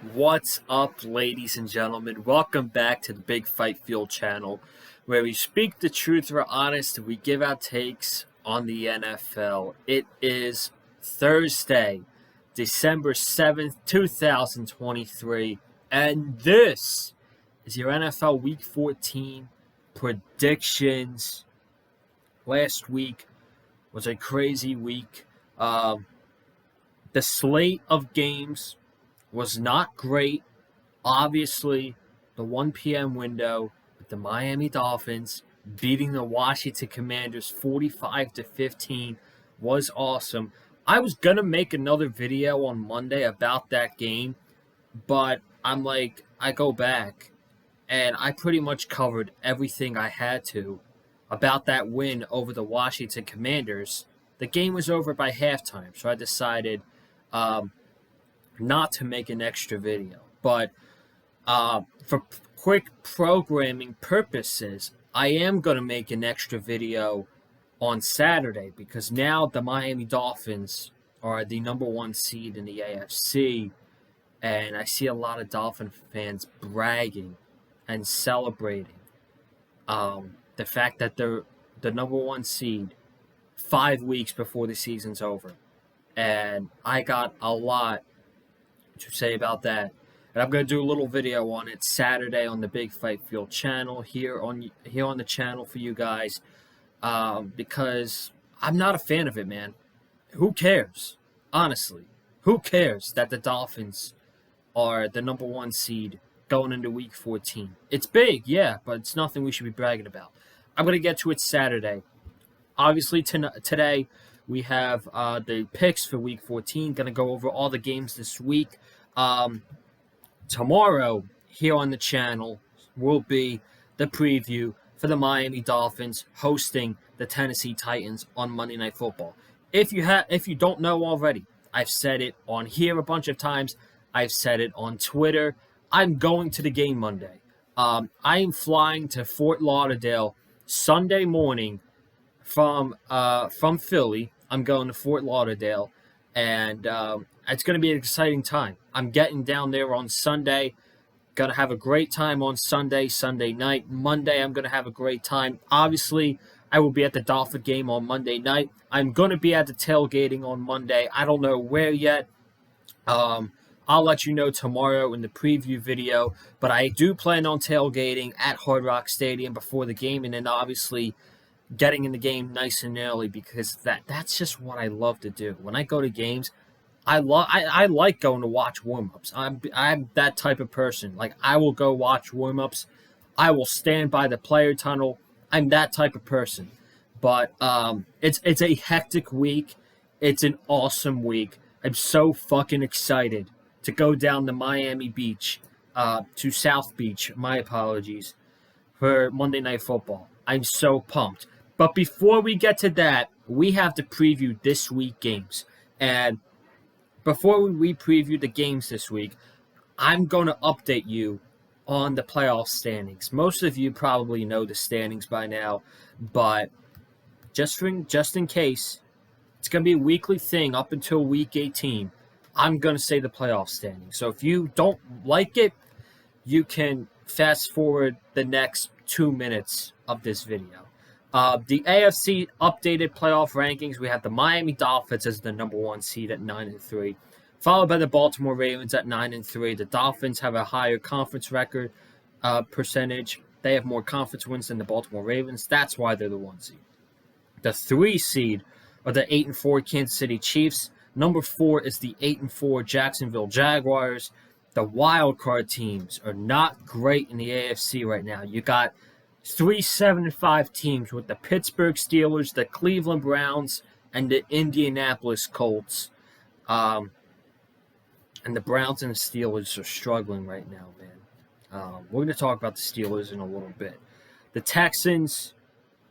What's up, ladies and gentlemen? Welcome back to the Big Fight Field channel, where we speak the truth, we're honest, and we give our takes on the NFL. It is Thursday, December 7th, 2023, and this is your NFL Week 14 predictions. Last week was a crazy week. The slate of games was not great. Obviously, the 1 p.m. window with the Miami Dolphins beating the Washington Commanders 45-15 was awesome. I was going to make another video on Monday about that game, but I go back and I pretty much covered everything I had to about that win over the Washington Commanders. The game was over by halftime, so I decided not to make an extra video. But for quick programming purposes, I am going to make an extra video on Saturday because now the Miami Dolphins are the number one seed in the AFC, and I see a lot of Dolphin fans bragging and celebrating the fact that they're the number one seed 5 weeks before the season's over. And I got a lot to say about that. And I'm going to do a little video on it Saturday on the Big Fight Field channel here on the channel for you guys because I'm not a fan of it, man. Who cares? Honestly, who cares that the Dolphins are the number one seed going into Week 14? It's big, yeah, but it's nothing we should be bragging about. I'm going to get to it Saturday. Obviously, today we have the picks for Week 14. Going to go over all the games this week. Tomorrow, here on the channel, will be the preview for the Miami Dolphins hosting the Tennessee Titans on Monday Night Football. If you don't know already, I've said it on here a bunch of times. I've said it on Twitter. I'm going to the game Monday. I am flying to Fort Lauderdale Sunday morning from Philly. I'm going to Fort Lauderdale, and it's going to be an exciting time. I'm getting down there on Sunday. Going to have a great time on Sunday night. Monday, I'm going to have a great time. Obviously, I will be at the Dolphin game on Monday night. I'm going to be at the tailgating on Monday. I don't know where yet. I'll let you know tomorrow in the preview video. But I do plan on tailgating at Hard Rock Stadium before the game, and then obviously getting in the game nice and early because that's just what I love to do. When I go to games, I like going to watch warm-ups. I'm that type of person. Like, I will go watch warm-ups. I will stand by the player tunnel. I'm that type of person. But it's a hectic week. It's an awesome week. I'm so fucking excited to go down to Miami Beach, to South Beach, my apologies, for Monday Night Football. I'm so pumped. But before we get to that, we have to preview this week's games. And before we preview the games this week, I'm going to update you on the playoff standings. Most of you probably know the standings by now, but just in case, it's going to be a weekly thing up until Week 18. I'm going to say the playoff standings. So if you don't like it, you can fast forward the next 2 minutes of this video. The AFC updated playoff rankings, we have the Miami Dolphins as the number one seed at 9-3, followed by the Baltimore Ravens at 9-3. The Dolphins have a higher conference record percentage. They have more conference wins than the Baltimore Ravens. That's why they're the one seed. The 3 seed are the 8-4 Kansas City Chiefs. Number 4 is the 8-4 Jacksonville Jaguars. The wild card teams are not great in the AFC right now. You got 3 7-5 teams with the Pittsburgh Steelers, the Cleveland Browns, and the Indianapolis Colts. And the Browns and the Steelers are struggling right now, man. We're going to talk about the Steelers in a little bit. The Texans,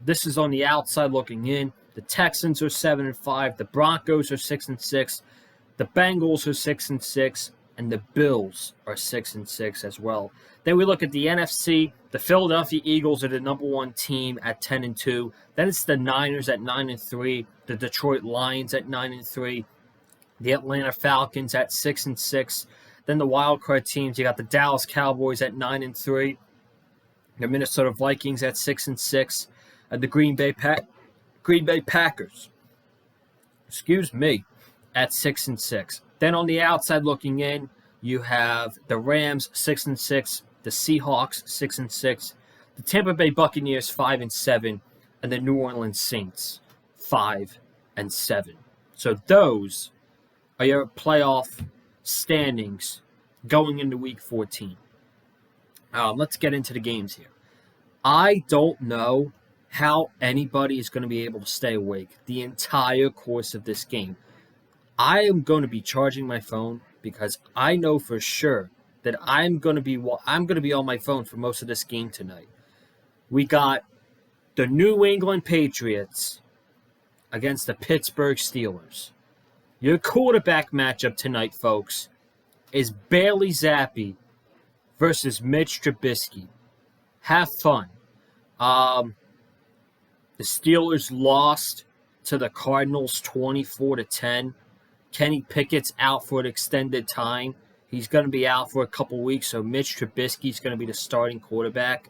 this is on the outside looking in. The Texans are 7-5. The Broncos are 6-6. The Bengals are 6-6. And the Bills are 6-6 as well. Then we look at the NFC. The Philadelphia Eagles are the number one team at 10-2. Then it's the Niners at 9-3. The Detroit Lions at 9-3. The Atlanta Falcons at 6-6. Then the wild card teams, you got the Dallas Cowboys at 9-3, the Minnesota Vikings at 6-6, and the Green Bay Packers, at 6-6. Then on the outside looking in, you have the Rams 6-6, the Seahawks 6-6, the Tampa Bay Buccaneers 5-7, and the New Orleans Saints 5-7. So those are your playoff standings going into Week 14. Let's get into the games here. I don't know how anybody is going to be able to stay awake the entire course of this game. I am going to be charging my phone because I know for sure that I'm going to be on my phone for most of this game tonight. We got the New England Patriots against the Pittsburgh Steelers. Your quarterback matchup tonight, folks, is Bailey Zappi versus Mitch Trubisky. Have fun. The Steelers lost to the Cardinals 24-10. Kenny Pickett's out for an extended time. He's going to be out for a couple weeks, so Mitch Trubisky's going to be the starting quarterback.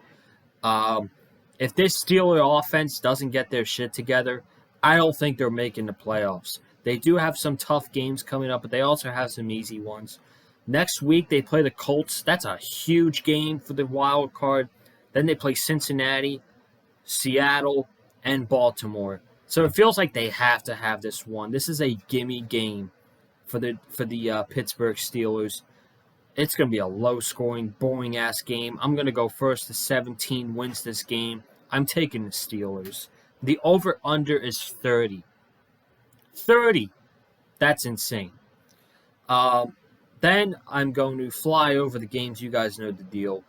If this Steeler offense doesn't get their shit together, I don't think they're making the playoffs. They do have some tough games coming up, but they also have some easy ones. Next week, they play the Colts. That's a huge game for the wild card. Then they play Cincinnati, Seattle, and Baltimore. So it feels like they have to have this one. This is a gimme game for the Pittsburgh Steelers. It's going to be a low-scoring, boring-ass game. I'm going to go first. The 17 wins this game. I'm taking the Steelers. The over-under is 30. 30! That's insane. Then I'm going to fly over the games. You guys know the deal.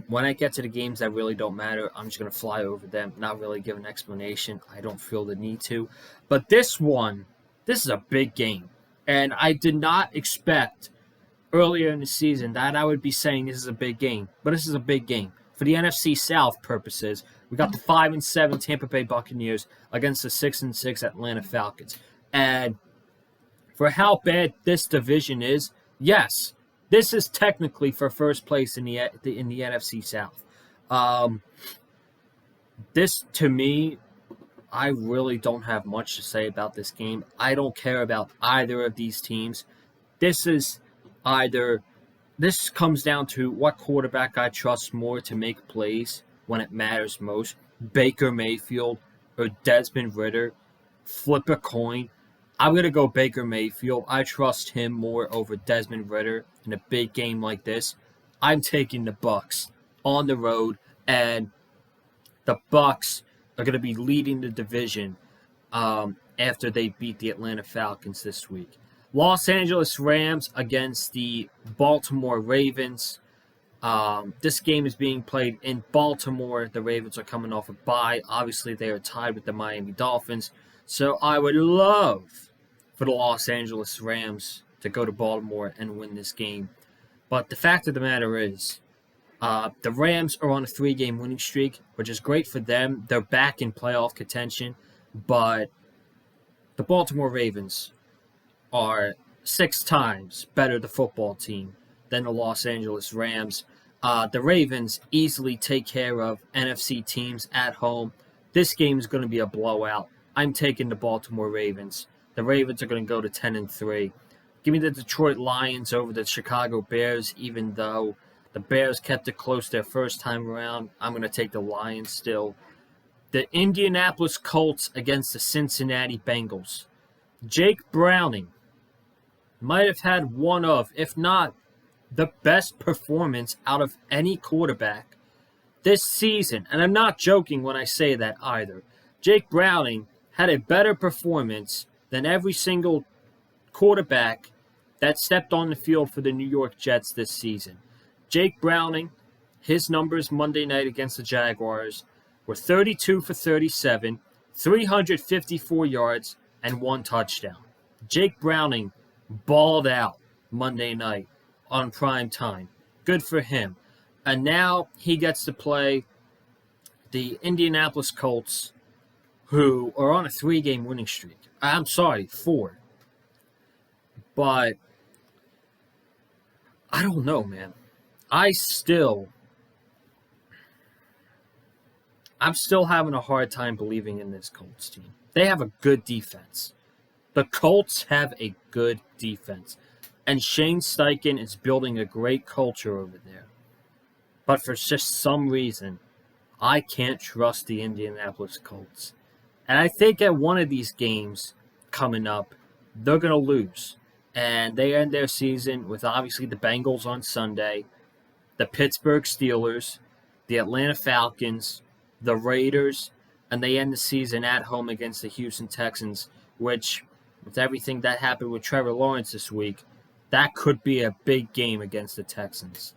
When I get to the games that really don't matter, I'm just going to fly over them, not really give an explanation. I don't feel the need to. But this is a big game. And I did not expect earlier in the season that I would be saying this is a big game. But this is a big game. For the NFC South purposes, we got the 5-7 Tampa Bay Buccaneers against the 6-6 Atlanta Falcons. And for how bad this division is, yes, this is technically for first place in the NFC South. This, to me, I really don't have much to say about this game. I don't care about either of these teams. This comes down to what quarterback I trust more to make plays when it matters most. Baker Mayfield or Desmond Ridder. Flip a coin. I'm going to go Baker Mayfield. I trust him more over Desmond Ridder in a big game like this. I'm taking the Bucs on the road, and the Bucs are going to be leading the division after they beat the Atlanta Falcons this week. Los Angeles Rams against the Baltimore Ravens. This game is being played in Baltimore. The Ravens are coming off a bye. Obviously, they are tied with the Miami Dolphins. So I would love for the Los Angeles Rams to go to Baltimore and win this game. But the fact of the matter is, the Rams are on a 3-game winning streak, which is great for them. They're back in playoff contention. But the Baltimore Ravens are 6 times better the football team than the Los Angeles Rams. The Ravens easily take care of NFC teams at home. This game is going to be a blowout. I'm taking the Baltimore Ravens. The Ravens are going to go to 10-3. Give me the Detroit Lions over the Chicago Bears, even though the Bears kept it close their first time around. I'm going to take the Lions still. The Indianapolis Colts against the Cincinnati Bengals. Jake Browning might have had one of, if not the best performance out of any quarterback this season. And I'm not joking when I say that either. Jake Browning had a better performance than every single quarterback that stepped on the field for the New York Jets this season. Jake Browning, his numbers Monday night against the Jaguars were 32 for 37, 354 yards, and 1 touchdown. Jake Browning balled out Monday night on prime time. Good for him. And now he gets to play the Indianapolis Colts, who are on a 3-game winning streak. I'm sorry, 4. But I don't know, man. I still I'm still having a hard time believing in this Colts team. They have a good defense. The Colts have a good defense. And Shane Steichen is building a great culture over there. But for just some reason, I can't trust the Indianapolis Colts. And I think at one of these games coming up, they're going to lose. And they end their season with obviously the Bengals on Sunday, the Pittsburgh Steelers, the Atlanta Falcons, the Raiders, and they end the season at home against the Houston Texans, which, with everything that happened with Trevor Lawrence this week, that could be a big game against the Texans.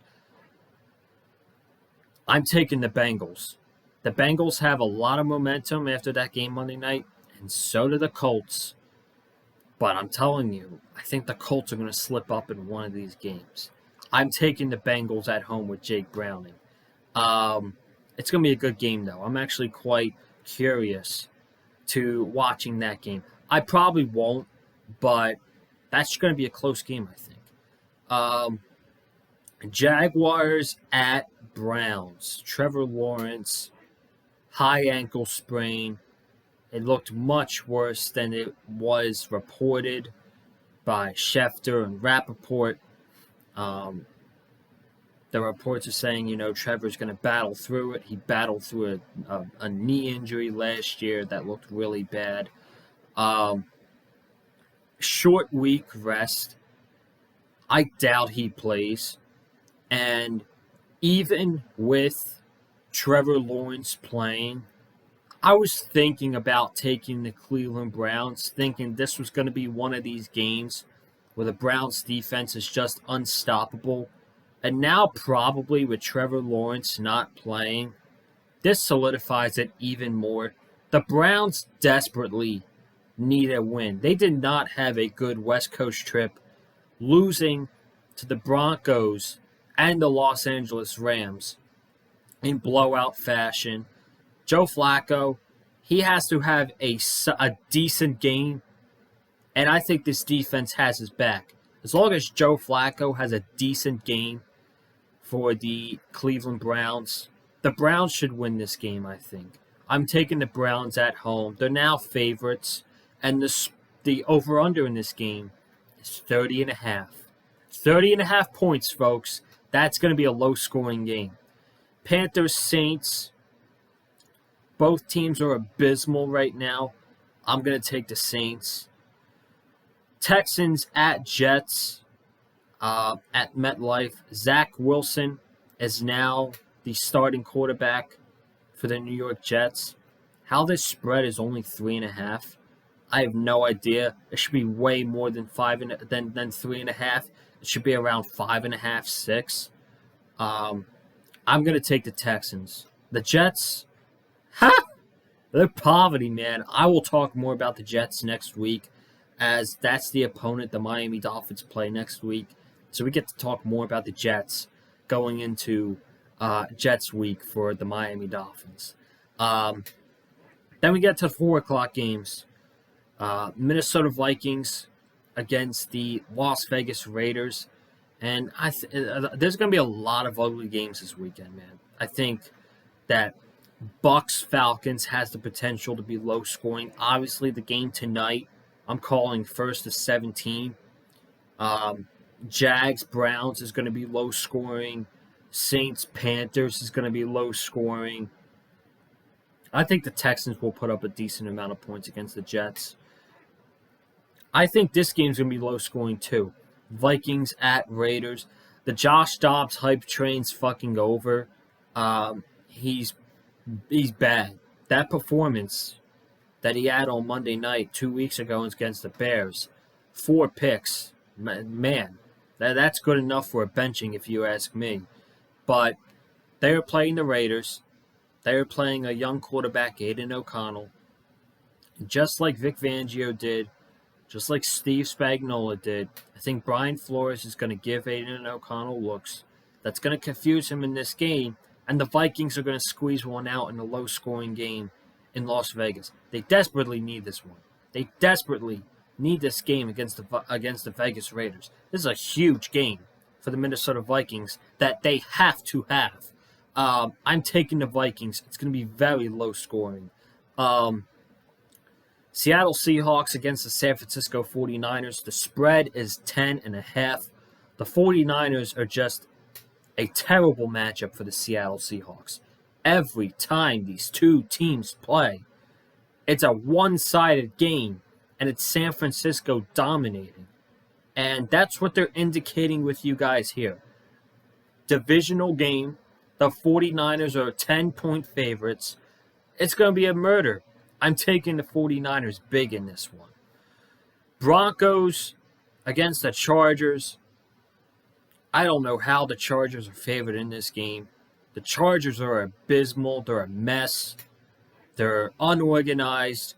I'm taking the Bengals. The Bengals have a lot of momentum after that game Monday night, and so do the Colts. But I'm telling you, I think the Colts are going to slip up in one of these games. I'm taking the Bengals at home with Jake Browning. It's going to be a good game, though. I'm actually quite curious to watching that game. I probably won't, but that's going to be a close game, I think. Jaguars at Browns. Trevor Lawrence, high ankle sprain. It looked much worse than it was reported by Schefter and Rappaport. The reports are saying, Trevor's going to battle through it. He battled through a knee injury last year that looked really bad. Short week rest. I doubt he plays. And even with Trevor Lawrence playing, I was thinking about taking the Cleveland Browns, thinking this was going to be one of these games where the Browns defense is just unstoppable. And now probably with Trevor Lawrence not playing, this solidifies it even more. The Browns desperately need a win. They did not have a good West Coast trip, losing to the Broncos and the Los Angeles Rams in blowout fashion. Joe Flacco, he has to have a decent game, and I think this defense has his back. As long as Joe Flacco has a decent game for the Cleveland Browns, the Browns should win this game, I think. I'm taking the Browns at home. They're now favorites, and the over-under in this game is 30.5. 30.5 points, folks. That's going to be a low-scoring game. Panthers-Saints, both teams are abysmal right now. I'm going to take the Saints. Texans at Jets at MetLife. Zach Wilson is now the starting quarterback for the New York Jets. How this spread is only 3.5, I have no idea. It should be way more than 3.5. It should be around 5.5, 6. I'm going to take the Texans. The Jets, they're poverty, man. I will talk more about the Jets next week, as that's the opponent the Miami Dolphins play next week. So we get to talk more about the Jets going into Jets week for the Miami Dolphins. Then we get to 4 o'clock games. Minnesota Vikings against the Las Vegas Raiders. And there's going to be a lot of ugly games this weekend, man. I think that Bucks-Falcons has the potential to be low-scoring. Obviously, the game tonight, I'm calling first to 17. Jags-Browns is going to be low-scoring. Saints-Panthers is going to be low-scoring. I think the Texans will put up a decent amount of points against the Jets. I think this game's going to be low-scoring, too. Vikings at Raiders. The Josh Dobbs hype train's fucking over. He's bad. That performance that he had on Monday night 2 weeks ago against the Bears, 4 picks, man, that's good enough for a benching if you ask me. But they were playing the Raiders. They were playing a young quarterback, Aiden O'Connell. Just like Vic Fangio did, just like Steve Spagnuolo did, I think Brian Flores is going to give Aiden O'Connell looks. That's going to confuse him in this game, and the Vikings are going to squeeze one out in a low-scoring game in Las Vegas. They desperately need this one. They desperately need this game against the Vegas Raiders. This is a huge game for the Minnesota Vikings that they have to have. I'm taking the Vikings. It's going to be very low scoring. Seattle Seahawks against the San Francisco 49ers. The spread is 10.5. The 49ers are just a terrible matchup for the Seattle Seahawks. Every time these two teams play, it's a one-sided game, and it's San Francisco dominating. And that's what they're indicating with you guys here. Divisional game. The 49ers are 10-point favorites. It's going to be a murder. I'm taking the 49ers big in this one. Broncos against the Chargers. I don't know how the Chargers are favored in this game. The Chargers are abysmal. They're a mess. They're unorganized.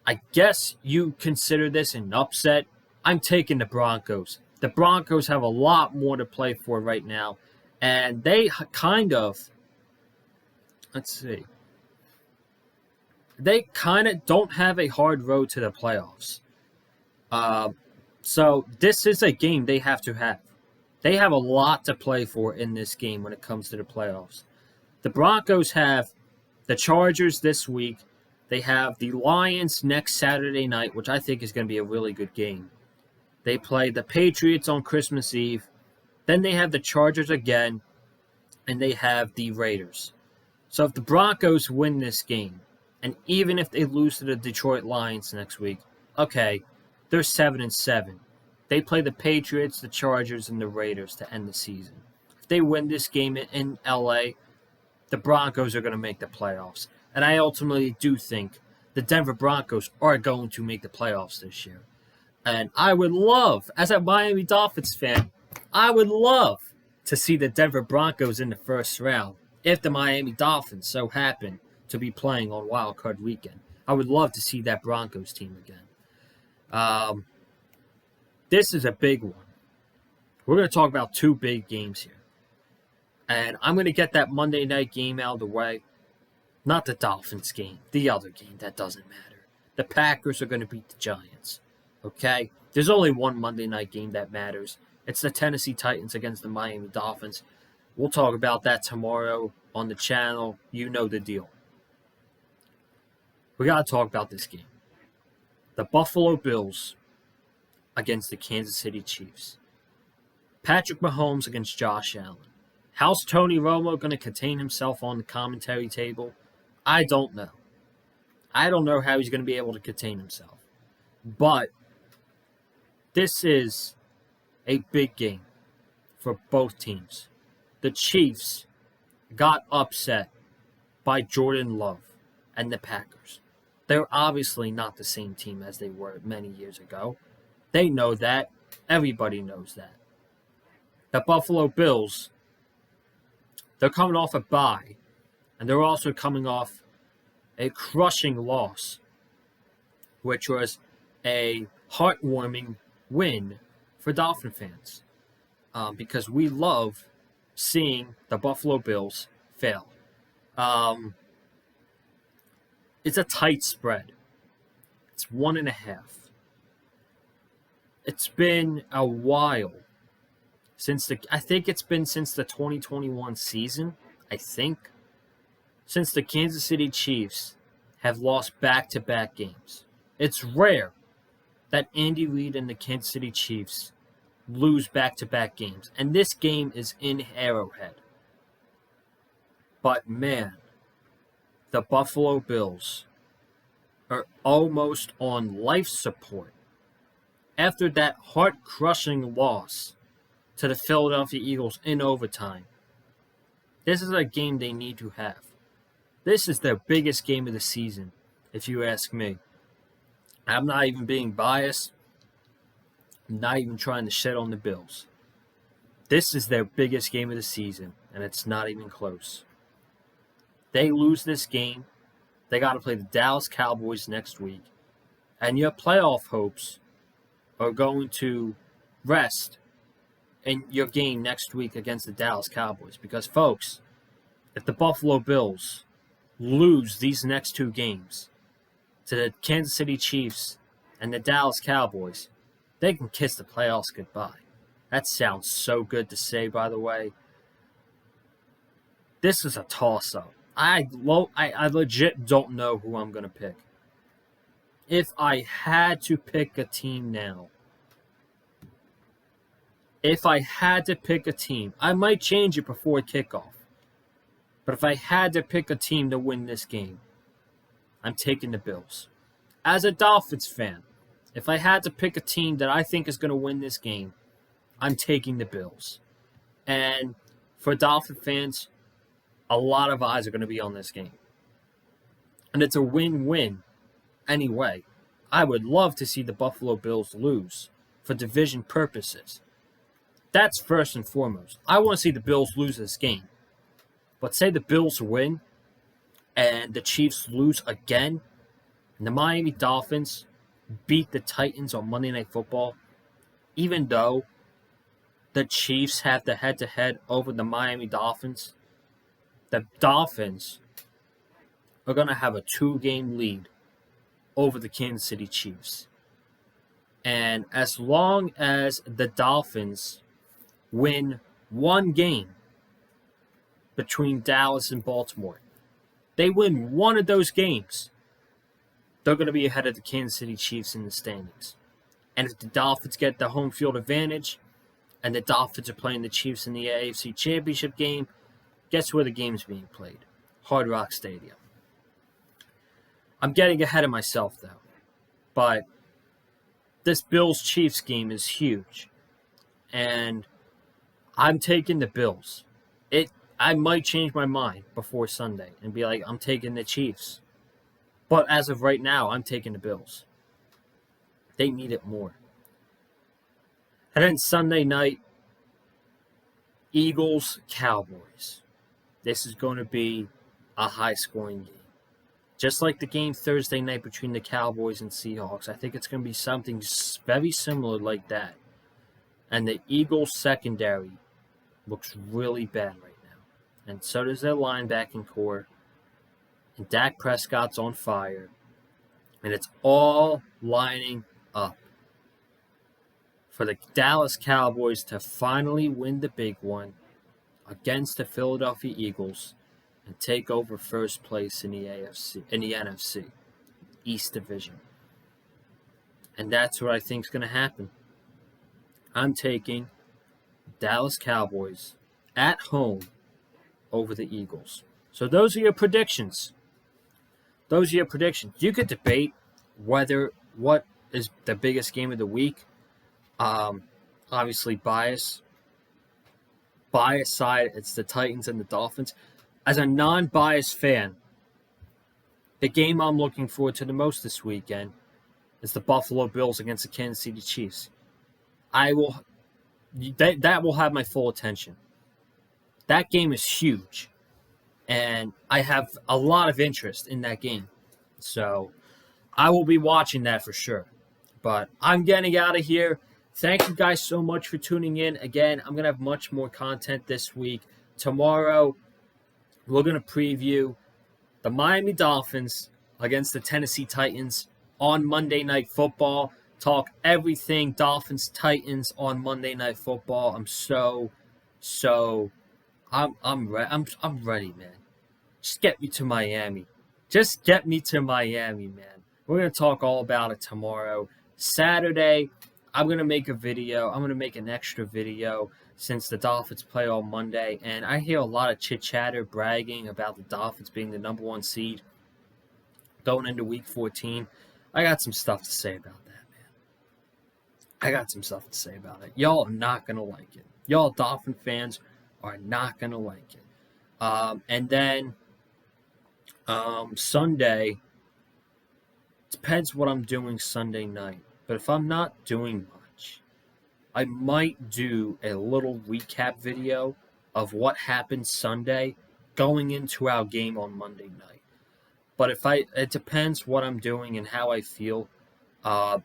I guess you consider this an upset. I'm taking the Broncos. The Broncos have a lot more to play for right now. And they kind of, they kind of don't have a hard road to the playoffs. So this is a game they have to have. They have a lot to play for in this game when it comes to the playoffs. The Broncos have the Chargers this week. They have the Lions next Saturday night, which I think is going to be a really good game. They play the Patriots on Christmas Eve. Then they have the Chargers again, and they have the Raiders. So if the Broncos win this game, and even if they lose to the Detroit Lions next week, okay, they're 7-7. They play the Patriots, the Chargers, and the Raiders to end the season. If they win this game in LA, the Broncos are going to make the playoffs. And I ultimately do think the Denver Broncos are going to make the playoffs this year. And I would love, as a Miami Dolphins fan, I would love to see the Denver Broncos in the first round if the Miami Dolphins so happen to be playing on Wild Card Weekend. I would love to see that Broncos team again. This is a big one. We're going to talk about two big games here. And I'm going to get that Monday night game out of the way. Not the Dolphins game. The other game. That doesn't matter. The Packers are going to beat the Giants. Okay? There's only one Monday night game that matters. It's the Tennessee Titans against the Miami Dolphins. We'll talk about that tomorrow on the channel. You know the deal. We got to talk about this game. The Buffalo Bills against the Kansas City Chiefs. Patrick Mahomes against Josh Allen. How's Tony Romo going to contain himself on the commentary table? I don't know. I don't know how he's going to be able to contain himself. But this is a big game for both teams. The Chiefs got upset by Jordan Love and the Packers. They're obviously not the same team as they were many years ago. They know that. Everybody knows that. The Buffalo Bills, they're coming off a bye, and they're also coming off a crushing loss, which was a heartwarming win for Dolphin fans, because we love seeing the Buffalo Bills fail. It's a tight spread. It's 1.5. It's been a while since I think it's been since the 2021 season, since the Kansas City Chiefs have lost back-to-back games. It's rare that Andy Reid and the Kansas City Chiefs lose back-to-back games. And this game is in Arrowhead. But man, the Buffalo Bills are almost on life support after that heart-crushing loss to the Philadelphia Eagles in overtime. This is a game they need to have. This is their biggest game of the season, if you ask me. I'm not even being biased. I'm not even trying to shit on the Bills. This is their biggest game of the season, and it's not even close. They lose this game, they got to play the Dallas Cowboys next week, and your playoff hopes are going to rest in your game next week against the Dallas Cowboys. Because, folks, if the Buffalo Bills lose these next two games to the Kansas City Chiefs and the Dallas Cowboys, they can kiss the playoffs goodbye. That sounds so good to say, by the way. This is a toss-up. I legit don't know who I'm going to pick. If I had to pick a team now, I might change it before kickoff. But if I had to pick a team to win this game, I'm taking the Bills. As a Dolphins fan, if I had to pick a team that I think is going to win this game, I'm taking the Bills. And for Dolphin fans, a lot of eyes are going to be on this game. And it's a win-win anyway. I would love to see the Buffalo Bills lose for division purposes. That's first and foremost. I want to see the Bills lose this game. But say the Bills win and the Chiefs lose again, and the Miami Dolphins beat the Titans on Monday Night Football, even though the Chiefs have the head-to-head over the Miami Dolphins, the Dolphins are going to have a 2-game lead over the Kansas City Chiefs. And as long as the Dolphins win one game between Dallas and Baltimore, they win one of those games, they're going to be ahead of the Kansas City Chiefs in the standings. And if the Dolphins get the home field advantage and the Dolphins are playing the Chiefs in the AFC Championship game, guess where the game's being played? Hard Rock Stadium. I'm getting ahead of myself, though. But this Bills-Chiefs game is huge. And I'm taking the Bills. I might change my mind before Sunday and be like, I'm taking the Chiefs. But as of right now, I'm taking the Bills. They need it more. And then Sunday night, Eagles-Cowboys. This is going to be a high-scoring game. Just like the game Thursday night between the Cowboys and Seahawks, I think it's going to be something very similar like that. And the Eagles secondary looks really bad right now. And so does their linebacking core. And Dak Prescott's on fire. And it's all lining up for the Dallas Cowboys to finally win the big one against the Philadelphia Eagles and take over first place in the NFC East Division. And that's what I think is going to happen. I'm taking Dallas Cowboys at home over the Eagles. So those are your predictions. You could debate what is the biggest game of the week. Obviously bias side, it's the Titans and the Dolphins. As a non-biased fan, the game I'm looking forward to the most this weekend is the Buffalo Bills against the Kansas City Chiefs. That will have my full attention. That game is huge, and I have a lot of interest in that game. So I will be watching that for sure. But I'm getting out of here. Thank you guys so much for tuning in. Again, I'm going to have much more content this week. Tomorrow, we're going to preview the Miami Dolphins against the Tennessee Titans on Monday Night Football. Talk everything Dolphins-Titans on Monday Night Football. I'm ready, man. Just get me to Miami. Man. We're going to talk all about it tomorrow. Saturday, I'm going to make a video. I'm going to make an extra video since the Dolphins play on Monday. And I hear a lot of chit-chatter bragging about the Dolphins being the number 1 seed going into Week 14. I got some stuff to say about that, man. Y'all are not going to like it. Y'all Dolphin fans are not going to like it. And then Sunday, depends what I'm doing Sunday night. But if I'm not doing much, I might do a little recap video of what happened Sunday going into our game on Monday night. But it depends what I'm doing and how I feel. I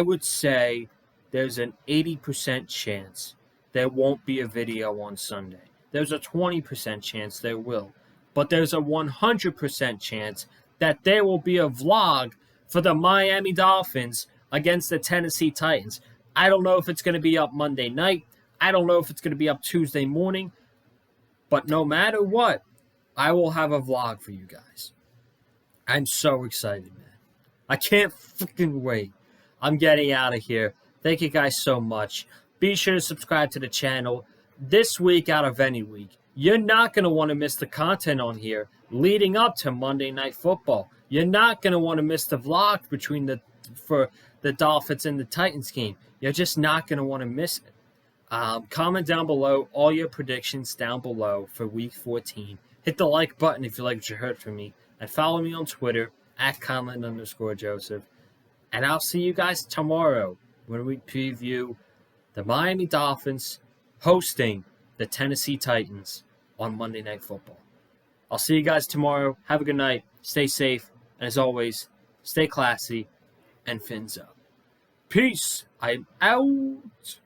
would say there's an 80% chance there won't be a video on Sunday. There's a 20% chance there will. But there's a 100% chance that there will be a vlog for the Miami Dolphins against the Tennessee Titans. I don't know if it's going to be up Monday night. I don't know if it's going to be up Tuesday morning. But no matter what, I will have a vlog for you guys. I'm so excited, man. I can't freaking wait. I'm getting out of here. Thank you guys so much. Be sure to subscribe to the channel. This week out of any week, you're not going to want to miss the content on here leading up to Monday Night Football. You're not going to want to miss the vlog for the Dolphins and the Titans game. You're just not going to want to miss it. Comment down below all your predictions down below for Week 14. Hit the like button if you like what you heard from me. And follow me on Twitter at Conlon_Joseph. And I'll see you guys tomorrow when we preview the Miami Dolphins hosting the Tennessee Titans on Monday Night Football. I'll see you guys tomorrow. Have a good night. Stay safe. And as always, stay classy and fins up. Peace. I'm out.